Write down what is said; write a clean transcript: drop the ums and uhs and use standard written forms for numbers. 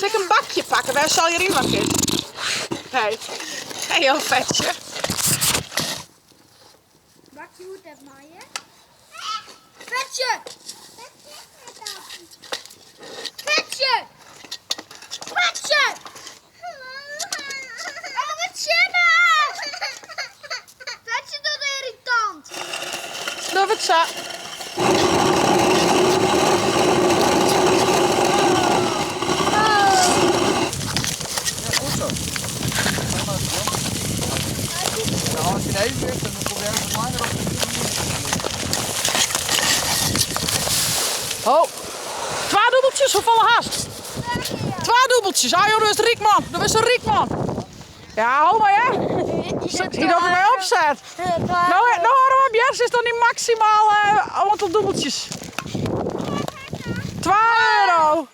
Zal ik een bakje pakken? Waar zal je erin wat in? Hey, heel vetje. Bakje moet het maaien. Vetje! Vetje! Vetje! Oh, wat jammer! Vetje doet irritant. Doe het zo. Als je deze ligt, dan probeer je het langer op te doen. Oh, 2 dubbeltjes, hoeveel haast? 2 dubbeltjes. Ah joh, dat is Riekman. Dat is een Riekman. Ja, hou maar hè. Zie dat er mee opzet. Nou horen we Bjers is dan niet maximaal aantal dubbeltjes. €2.